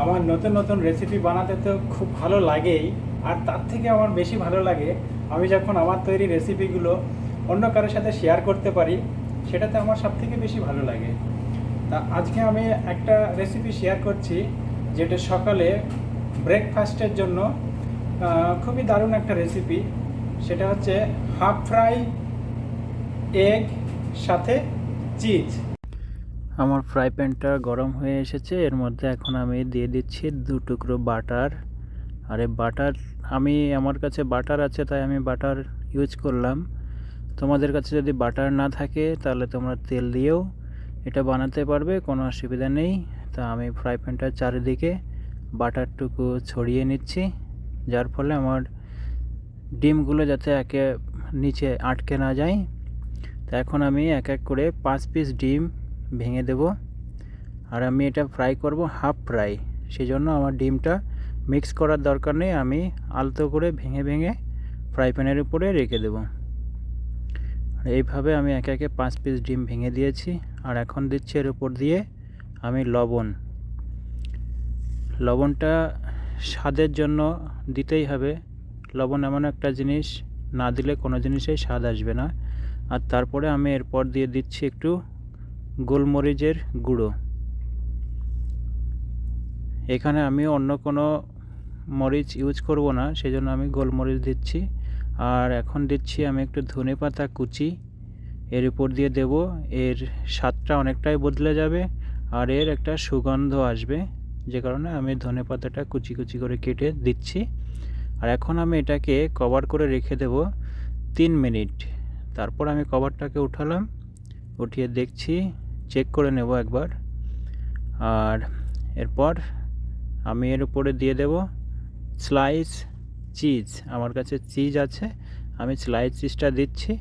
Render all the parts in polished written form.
আমার নতুন নতুন রেসিপি বানাতে তো খুব ভালো লাগেই, আর তার থেকে আমার বেশি ভালো লাগে আমি যখন আমার তৈরি রেসিপিগুলো অন্য কারোর সাথে শেয়ার করতে পারি, সেটাতে আমার সবথেকে বেশি ভালো লাগে। তা আজকে আমি একটা রেসিপি শেয়ার করছি, যেটা সকালে ব্রেকফাস্টের জন্য খুবই দারুণ একটা রেসিপি। সেটা হচ্ছে হাফ ফ্রাই এগ সাথে চিজ। আমার ফ্রাই প্যানটা গরম হয়ে এসেছে, এর মধ্যে এখন আমি দিয়ে দিচ্ছি 2 টুকরো বাটার। আর এই বাটার, আমার কাছে বাটার আছে তাই আমি বাটার ইউজ করলাম। তোমাদের কাছে যদি বাটার না থাকে তাহলে তোমরা তেল দিয়েও এটা বানাতে পারবে, কোনো অসুবিধা নেই। তা আমি ফ্রাই প্যানটার চারিদিকে বাটারটুকু ছড়িয়ে নিচ্ছি, যার ফলে আমার ডিমগুলো যাতে একে নিচে আটকে না যায়। তো এখন আমি এক এক করে 5 পিস ডিম ভেঙে দেব। আর আমি এটা ফ্রাই করব হাফ ফ্রাই, সেই জন্য আমার ডিমটা মিক্স করার দরকার নেই, আমি আলতো করে ভেঙে ভেঙে ফ্রাই প্যানের উপরে রেখে দেব। আর এইভাবে আমি একে একে 5 পিস ডিম ভেঙে দিয়েছি। আর এখন দিচ্ছি এর উপর দিয়ে আমি লবণটা স্বাদের জন্য দিতেই হবে। লবণ এমন একটা জিনিস, না দিলে কোনো জিনিসেই স্বাদ আসবে না। আর তারপরে আমি এরপর দিয়ে দিচ্ছি একটু গোলমরিচের গুঁড়ো। এখানে আমি অন্য কোনো মরিচ ইউজ করব না, সেজন্য আমি গোলমরিচ দিচ্ছি। আর এখন দিচ্ছি আমি একটু ধনেপাতা কুচি এর উপর দিয়ে দেব। এর স্বাদটা অনেকটাই বদলে যাবে আর এর একটা সুগন্ধ আসবে, যে কারণে আমি ধনেপাতাটা কুচি কুচি করে কেটে দিচ্ছি। আর এখন আমি এটাকে কভার করে রেখে দেব 3 মিনিট। তারপর আমি কভারটাকে উঠালাম, উঠিয়ে দেখছি, চেক করে নেব একবার। আর এরপর আমি এর উপরে দিয়ে দেব স্লাইস চিজ। আমার কাছে চিজ আছে, আমি স্লাইস চিজটা দিচ্ছি।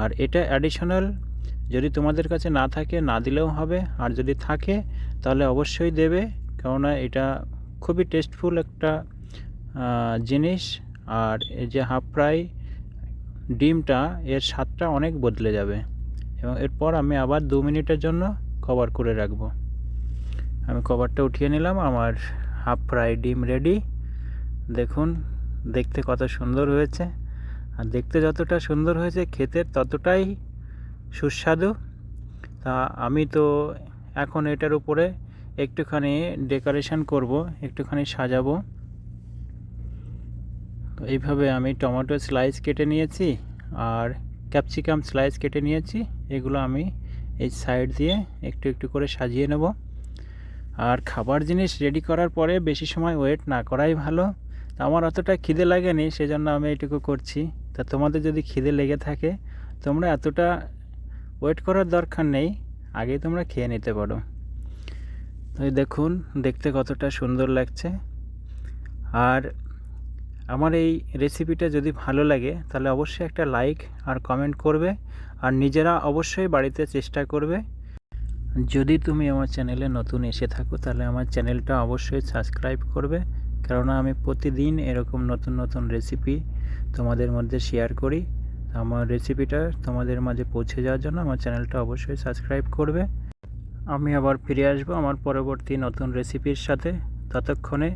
আর এটা অ্যাডিশনাল, যদি তোমাদের কাছে না থাকে না দিলেও হবে, আর যদি থাকে তাহলে অবশ্যই দেবে, কেননা এটা খুবই টেস্টফুল একটা জিনিস। আর এই যে হাফ ফ্রাই ডিমটা, এর স্বাদটা অনেক বদলে যাবে। এবং এরপর আমি আবার 2 মিনিটের জন্য কভার করে রাখবো। আমি কভারটা উঠিয়ে নিলাম, আমার হাফ ফ্রাই ডিম রেডি। দেখুন দেখতে কত সুন্দর হয়েছে, আর দেখতে যতটা সুন্দর হয়েছে খেতে ততটাই সুস্বাদু। তা আমি তো এখন এটার উপরে একটুখানি ডেকোরেশন করব, একটুখানি সাজাবো। তো এইভাবে আমি টমেটো স্লাইস কেটে নিয়েছি আর ক্যাপসিকাম স্লাইস কেটে নিয়েছি, এগুলো আমি এই সাইড দিয়ে একটু একটু করে সাজিয়ে নেব। আর খাবার জিনিস রেডি করার পরে বেশি সময় ওয়েট না করাই ভালো। আমার অতটা খিদে লাগেনি, সেজন্য আমি এইটুকু করছি। তা তোমাদের যদি খিদে লেগে থাকে, তোমরা এতটা ওয়েট করার দরকার নেই, আগেই তোমরা খেয়ে নিতে পারো। তো দেখুন দেখতে কতটা সুন্দর লাগছে। আর আমার এই রেসিপিটা যদি ভালো লাগে তাহলে অবশ্যই একটা লাইক আর কমেন্ট করবে, আর নিজেরা অবশ্যই বাড়িতে চেষ্টা করবে। যদি তুমি আমার চ্যানেলে নতুন এসে থাকো তাহলে আমার চ্যানেলটা অবশ্যই সাবস্ক্রাইব করবে, কেননা আমি প্রতিদিন এরকম নতুন নতুন রেসিপি তোমাদের মধ্যে শেয়ার করি। আমার রেসিপিটা তোমাদের মাঝে পৌঁছে যাওয়ার জন্য আমার চ্যানেলটা অবশ্যই সাবস্ক্রাইব করবে। আমি আবার ফিরে আসবো আমার পরবর্তী নতুন রেসিপির সাথে। ততক্ষণে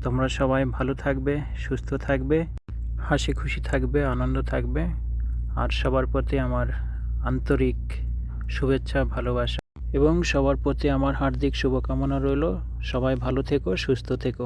তোমরা সবাই ভালো থাকবে, সুস্থ থাকবে, হাসি খুশি থাকবে, আনন্দ থাকবে। আর সবার প্রতি আমার আন্তরিক শুভেচ্ছা, ভালোবাসা এবং সবার প্রতি আমার হার্দিক শুভকামনা রইল। সবাই ভালো থেকো, সুস্থ থেকো।